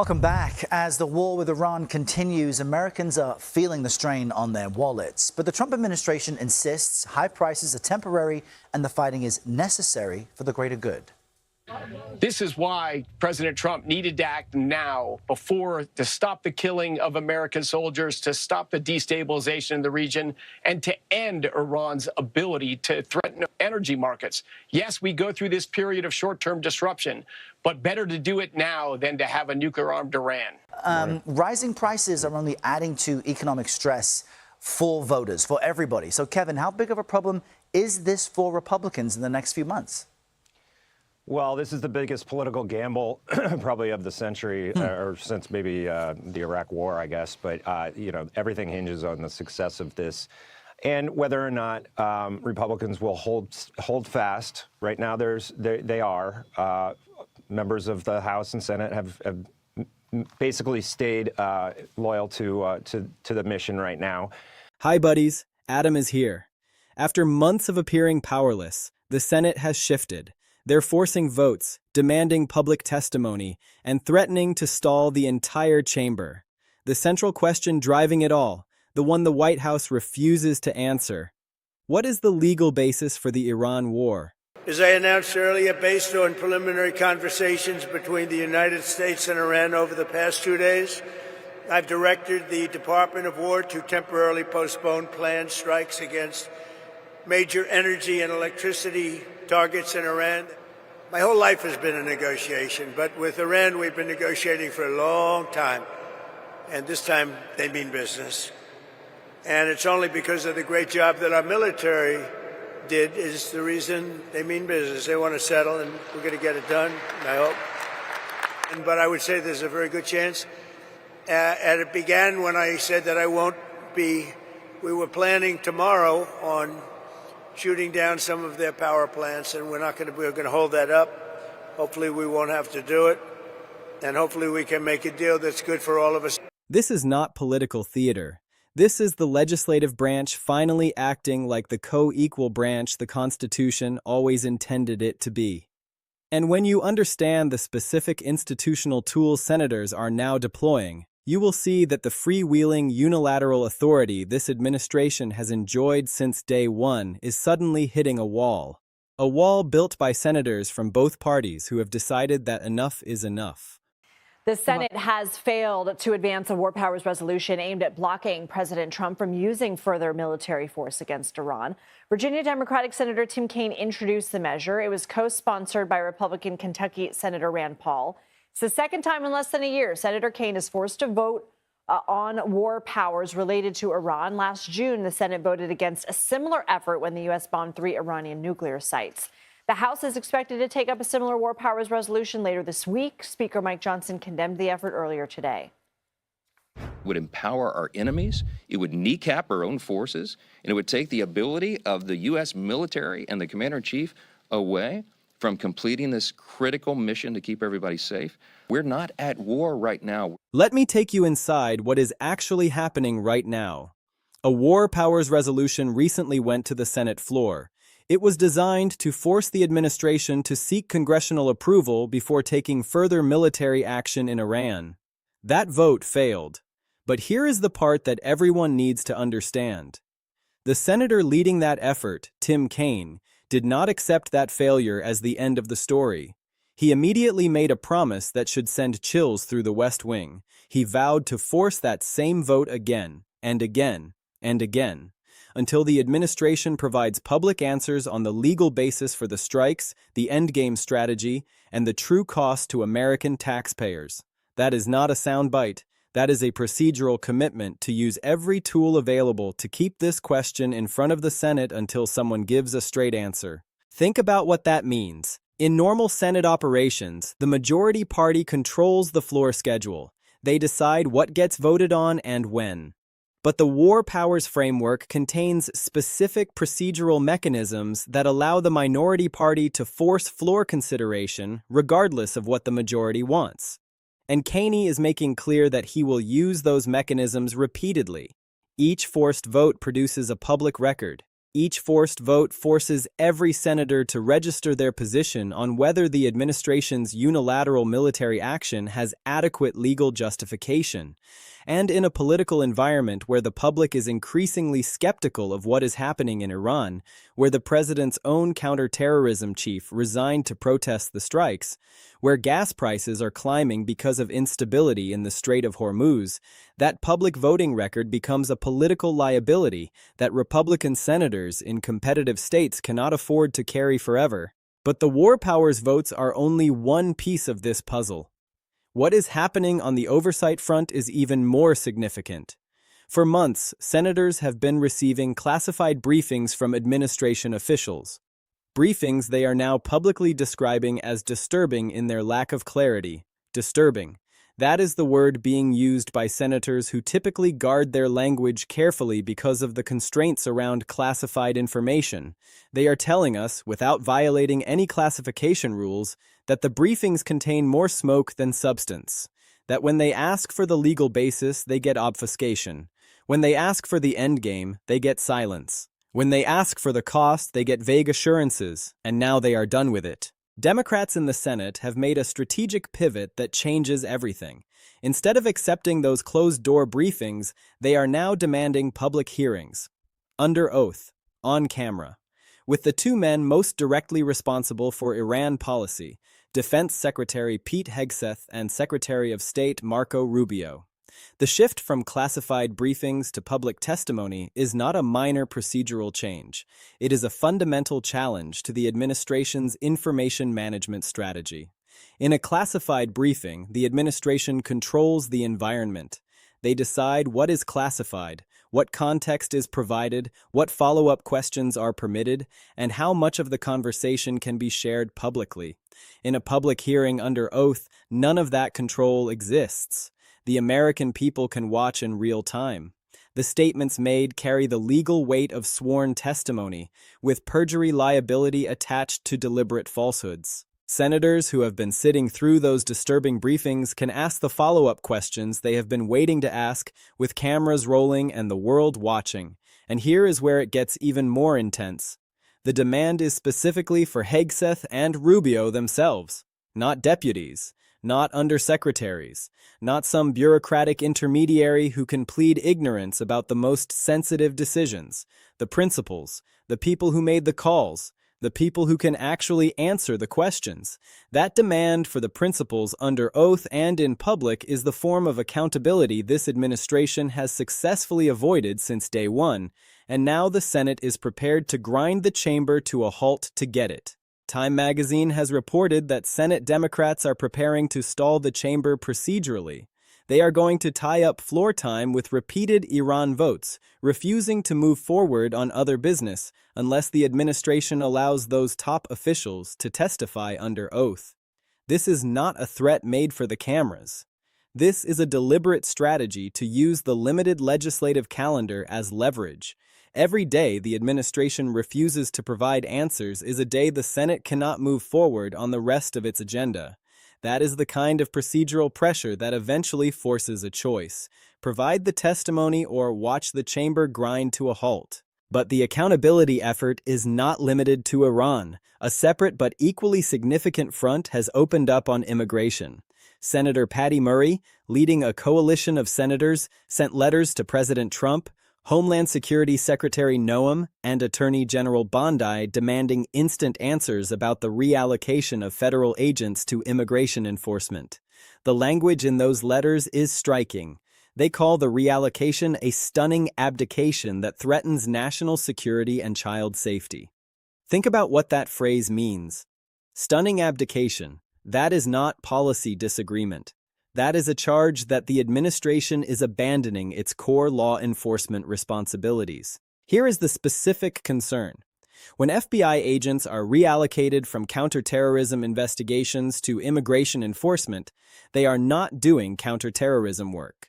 Welcome back. As the war with Iran continues, Americans are feeling the strain on their wallets. But the Trump administration insists high prices are temporary and the fighting is necessary for the greater good. This is why President Trump needed to act now to stop the killing of American soldiers, to stop the destabilization in the region, and to end Iran's ability to threaten energy markets. Yes, we go through this period of short-term disruption, but better to do it now than to have a nuclear-armed Iran. Rising prices are only adding to economic stress for voters, for everybody. So, Kevin, how big of a problem is this for Republicans in the next few months? Well, this is the biggest political gamble probably of the century, or since maybe the Iraq War, I guess. But, everything hinges on the success of this and whether or not Republicans will hold fast. Right now, they are. Members of the House and Senate have basically stayed loyal to the mission right now. Hi, buddies. Adam is here. After months of appearing powerless, the Senate has shifted. They're forcing votes, demanding public testimony, and threatening to stall the entire chamber. The central question driving it all, the one the White House refuses to answer. What is the legal basis for the Iran war? As I announced earlier, based on preliminary conversations between the United States and Iran over the past 2 days, I've directed the Department of War to temporarily postpone planned strikes against major energy and electricity targets in Iran. My whole life has been a negotiation, but with Iran, we've been negotiating for a long time. And this time, they mean business. And it's only because of the great job that our military did is the reason they mean business. They want to settle, and we're going to get it done, I hope. But I would say there's a very good chance. And it began when I said that I won't be. We were planning tomorrow on shooting down some of their power plants, and we're going to hold that up. Hopefully we won't have to do it, and hopefully we can make a deal that's good for all of us. This is not political theater. This is the legislative branch finally acting like the co-equal branch the Constitution always intended it to be. And when you understand the specific institutional tools senators are now deploying, you will see that the freewheeling unilateral authority this administration has enjoyed since day one is suddenly hitting a wall built by senators from both parties who have decided that enough is enough. The Senate has failed to advance a war powers resolution aimed at blocking President Trump from using further military force against Iran. Virginia Democratic Senator Tim Kaine introduced the measure. It was co-sponsored by Republican Kentucky Senator Rand Paul. It's the second time in less than a year Senator Kaine is forced to vote on war powers related to Iran. Last June, the Senate voted against a similar effort when the U.S. bombed 3 Iranian nuclear sites. The House is expected to take up a similar war powers resolution later this week. Speaker Mike Johnson condemned the effort earlier today. It would empower our enemies, it would kneecap our own forces, and it would take the ability of the U.S. military and the commander-in-chief away from completing this critical mission to keep everybody safe. We're not at war right now. Let me take you inside what is actually happening right now. A war powers resolution recently went to the Senate floor. It was designed to force the administration to seek congressional approval before taking further military action in Iran. That vote failed. But here is the part that everyone needs to understand. The senator leading that effort, Tim Kaine, did not accept that failure as the end of the story. He immediately made a promise that should send chills through the West Wing. He vowed to force that same vote again, and again, and again, until the administration provides public answers on the legal basis for the strikes, the endgame strategy, and the true cost to American taxpayers. That is not a soundbite. That is a procedural commitment to use every tool available to keep this question in front of the Senate until someone gives a straight answer. Think about what that means. In normal Senate operations, the majority party controls the floor schedule. They decide what gets voted on and when. But the war powers framework contains specific procedural mechanisms that allow the minority party to force floor consideration regardless of what the majority wants. And Kaine is making clear that he will use those mechanisms repeatedly. Each forced vote produces a public record. Each forced vote forces every senator to register their position on whether the administration's unilateral military action has adequate legal justification. And in a political environment where the public is increasingly skeptical of what is happening in Iran, where the president's own counterterrorism chief resigned to protest the strikes, where gas prices are climbing because of instability in the Strait of Hormuz, that public voting record becomes a political liability that Republican senators in competitive states cannot afford to carry forever. But the war powers votes are only one piece of this puzzle. What is happening on the oversight front is even more significant. For months, senators have been receiving classified briefings from administration officials. Briefings they are now publicly describing as disturbing in their lack of clarity. Disturbing. That is the word being used by senators who typically guard their language carefully because of the constraints around classified information. They are telling us, without violating any classification rules, that the briefings contain more smoke than substance. That when they ask for the legal basis, they get obfuscation. When they ask for the endgame, they get silence. When they ask for the cost, they get vague assurances, and now they are done with it. Democrats in the Senate have made a strategic pivot that changes everything. Instead of accepting those closed-door briefings, they are now demanding public hearings. Under oath. On camera. With the two men most directly responsible for Iran policy, Defense Secretary Pete Hegseth and Secretary of State Marco Rubio. The shift from classified briefings to public testimony is not a minor procedural change. It is a fundamental challenge to the administration's information management strategy. In a classified briefing, the administration controls the environment. They decide what is classified, what context is provided, what follow-up questions are permitted, and how much of the conversation can be shared publicly. In a public hearing under oath, none of that control exists. The American people can watch in real time. The statements made carry the legal weight of sworn testimony, with perjury liability attached to deliberate falsehoods. Senators who have been sitting through those disturbing briefings can ask the follow-up questions they have been waiting to ask, with cameras rolling and the world watching. And here is where it gets even more intense. The demand is specifically for Hegseth and Rubio themselves, not deputies. Not undersecretaries, not some bureaucratic intermediary who can plead ignorance about the most sensitive decisions, the principals, the people who made the calls, the people who can actually answer the questions. That demand for the principals under oath and in public is the form of accountability this administration has successfully avoided since day one, and now the Senate is prepared to grind the chamber to a halt to get it. Time magazine has reported that Senate Democrats are preparing to stall the chamber procedurally. They are going to tie up floor time with repeated Iran votes, refusing to move forward on other business unless the administration allows those top officials to testify under oath. This is not a threat made for the cameras. This is a deliberate strategy to use the limited legislative calendar as leverage. Every day the administration refuses to provide answers is a day the Senate cannot move forward on the rest of its agenda. That is the kind of procedural pressure that eventually forces a choice. Provide the testimony or watch the chamber grind to a halt. But the accountability effort is not limited to Iran. A separate but equally significant front has opened up on immigration. Senator Patty Murray, leading a coalition of senators, sent letters to President Trump, Homeland Security Secretary Noam, and Attorney General Bondi demanding instant answers about the reallocation of federal agents to immigration enforcement. The language in those letters is striking. They call the reallocation a stunning abdication that threatens national security and child safety. Think about what that phrase means. Stunning abdication. That is not policy disagreement. That is a charge that the administration is abandoning its core law enforcement responsibilities. Here is the specific concern. When FBI agents are reallocated from counterterrorism investigations to immigration enforcement, they are not doing counterterrorism work.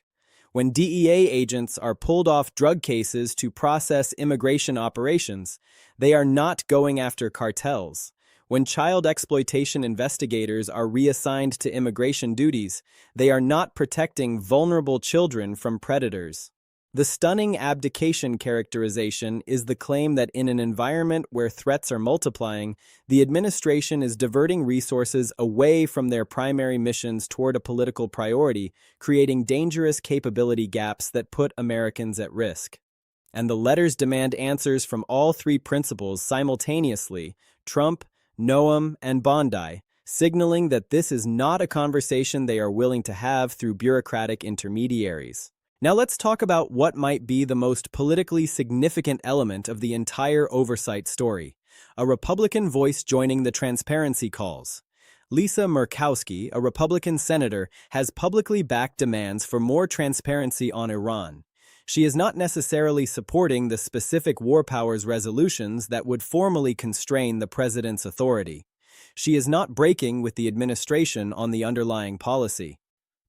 When DEA agents are pulled off drug cases to process immigration operations, they are not going after cartels. When child exploitation investigators are reassigned to immigration duties, they are not protecting vulnerable children from predators. The stunning abdication characterization is the claim that in an environment where threats are multiplying, the administration is diverting resources away from their primary missions toward a political priority, creating dangerous capability gaps that put Americans at risk. And the letters demand answers from all three principals simultaneously: Trump, Noam, and Bondi, signaling that this is not a conversation they are willing to have through bureaucratic intermediaries. Now let's talk about what might be the most politically significant element of the entire oversight story: a Republican voice joining the transparency calls. Lisa Murkowski, a Republican senator, has publicly backed demands for more transparency on Iran. She is not necessarily supporting the specific war powers resolutions that would formally constrain the president's authority. She is not breaking with the administration on the underlying policy.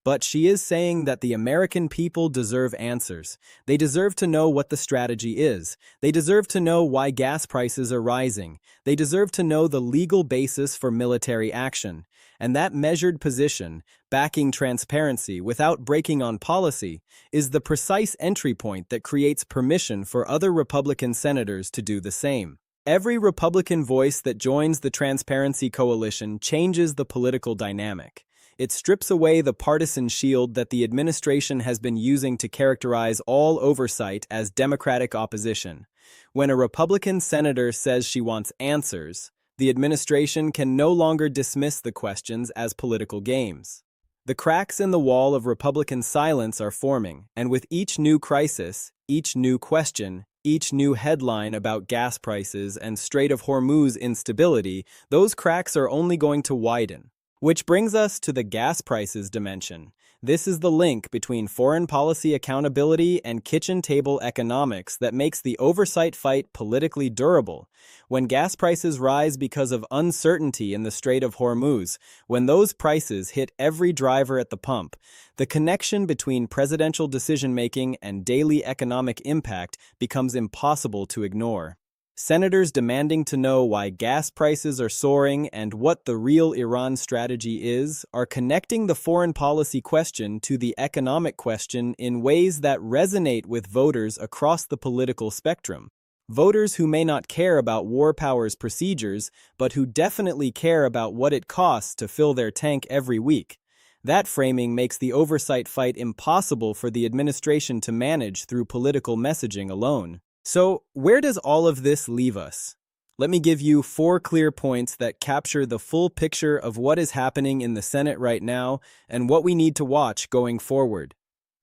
But she is saying that the American people deserve answers. They deserve to know what the strategy is. They deserve to know why gas prices are rising. They deserve to know the legal basis for military action. And that measured position, backing transparency without breaking on policy, is the precise entry point that creates permission for other Republican senators to do the same. Every Republican voice that joins the Transparency Coalition changes the political dynamic. It strips away the partisan shield that the administration has been using to characterize all oversight as Democratic opposition. When a Republican senator says she wants answers, the administration can no longer dismiss the questions as political games. The cracks in the wall of Republican silence are forming, and with each new crisis, each new question, each new headline about gas prices and Strait of Hormuz instability, those cracks are only going to widen. Which brings us to the gas prices dimension. This is the link between foreign policy accountability and kitchen table economics that makes the oversight fight politically durable. When gas prices rise because of uncertainty in the Strait of Hormuz, when those prices hit every driver at the pump, the connection between presidential decision-making and daily economic impact becomes impossible to ignore. Senators demanding to know why gas prices are soaring and what the real Iran strategy is are connecting the foreign policy question to the economic question in ways that resonate with voters across the political spectrum. Voters who may not care about war powers procedures, but who definitely care about what it costs to fill their tank every week. That framing makes the oversight fight impossible for the administration to manage through political messaging alone. So, where does all of this leave us? Let me give you 4 clear points that capture the full picture of what is happening in the Senate right now and what we need to watch going forward.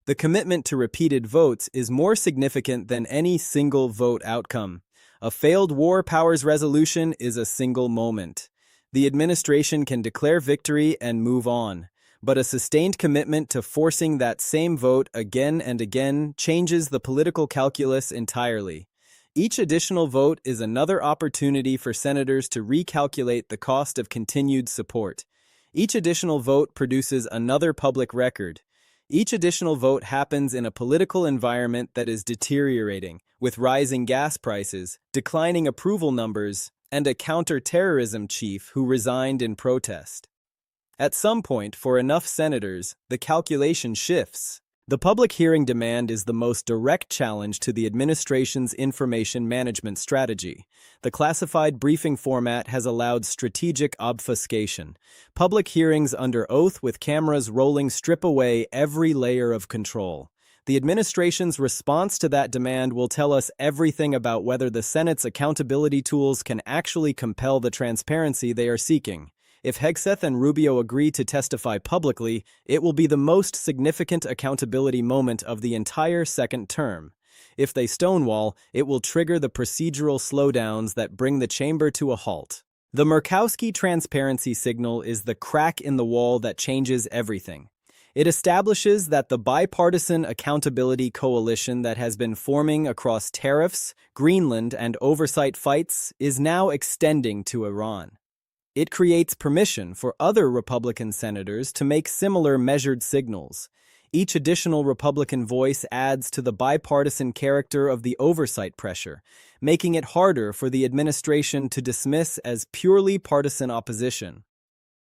The commitment to repeated votes is more significant than any single vote outcome. A failed war powers resolution is a single moment. The administration can declare victory and move on. But a sustained commitment to forcing that same vote again and again changes the political calculus entirely. Each additional vote is another opportunity for senators to recalculate the cost of continued support. Each additional vote produces another public record. Each additional vote happens in a political environment that is deteriorating, with rising gas prices, declining approval numbers, and a counter-terrorism chief who resigned in protest. At some point, for enough senators, the calculation shifts. The public hearing demand is the most direct challenge to the administration's information management strategy. The classified briefing format has allowed strategic obfuscation. Public hearings under oath with cameras rolling strip away every layer of control. The administration's response to that demand will tell us everything about whether the Senate's accountability tools can actually compel the transparency they are seeking. If Hegseth and Rubio agree to testify publicly, it will be the most significant accountability moment of the entire second term. If they stonewall, it will trigger the procedural slowdowns that bring the chamber to a halt. The Murkowski transparency signal is the crack in the wall that changes everything. It establishes that the bipartisan accountability coalition that has been forming across tariffs, Greenland, and oversight fights is now extending to Iran. It creates permission for other Republican senators to make similar measured signals. Each additional Republican voice adds to the bipartisan character of the oversight pressure, making it harder for the administration to dismiss as purely partisan opposition.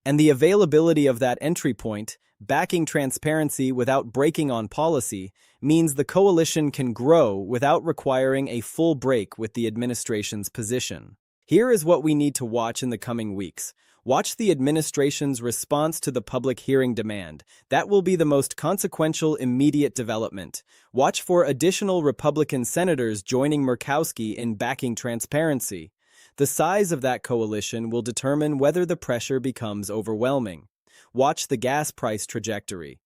And the availability of that entry point Backing transparency without breaking on policy means the coalition can grow without requiring a full break with the administration's position. Here is what we need to watch in the coming weeks. Watch the administration's response to the public hearing demand. That will be the most consequential immediate development. Watch for additional Republican senators joining Murkowski in backing transparency. The size of that coalition will determine whether the pressure becomes overwhelming. Watch the gas price trajectory.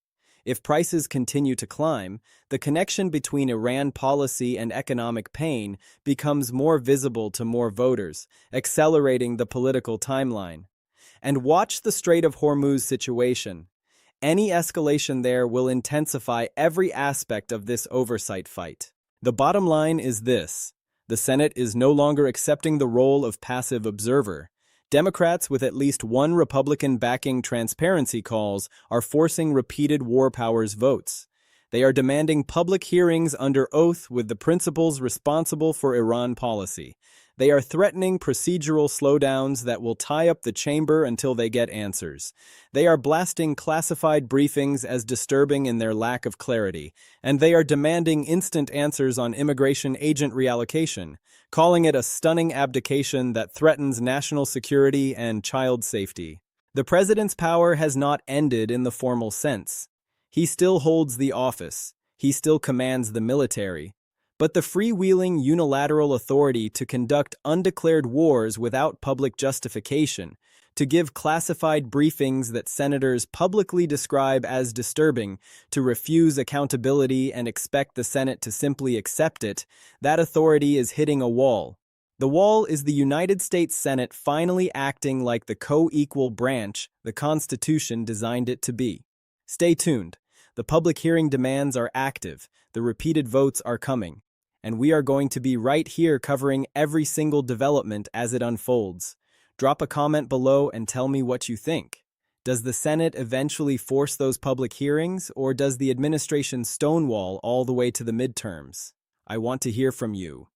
If prices continue to climb, the connection between Iran policy and economic pain becomes more visible to more voters, accelerating the political timeline. And watch the Strait of Hormuz situation. Any escalation there will intensify every aspect of this oversight fight. The bottom line is this: the Senate is no longer accepting the role of passive observer. Democrats with at least one Republican backing transparency calls are forcing repeated war powers votes. They are demanding public hearings under oath with the principals responsible for Iran policy. They are threatening procedural slowdowns that will tie up the chamber until they get answers. They are blasting classified briefings as disturbing in their lack of clarity, and they are demanding instant answers on immigration agent reallocation, calling it a stunning abdication that threatens national security and child safety. The president's power has not ended in the formal sense. He still holds the office. He still commands the military. But the freewheeling unilateral authority to conduct undeclared wars without public justification, to give classified briefings that senators publicly describe as disturbing, to refuse accountability and expect the Senate to simply accept it, that authority is hitting a wall. The wall is the United States Senate finally acting like the co-equal branch the Constitution designed it to be. Stay tuned. The public hearing demands are active, the repeated votes are coming, and we are going to be right here covering every single development as it unfolds. Drop a comment below and tell me what you think. Does the Senate eventually force those public hearings, or does the administration stonewall all the way to the midterms? I want to hear from you.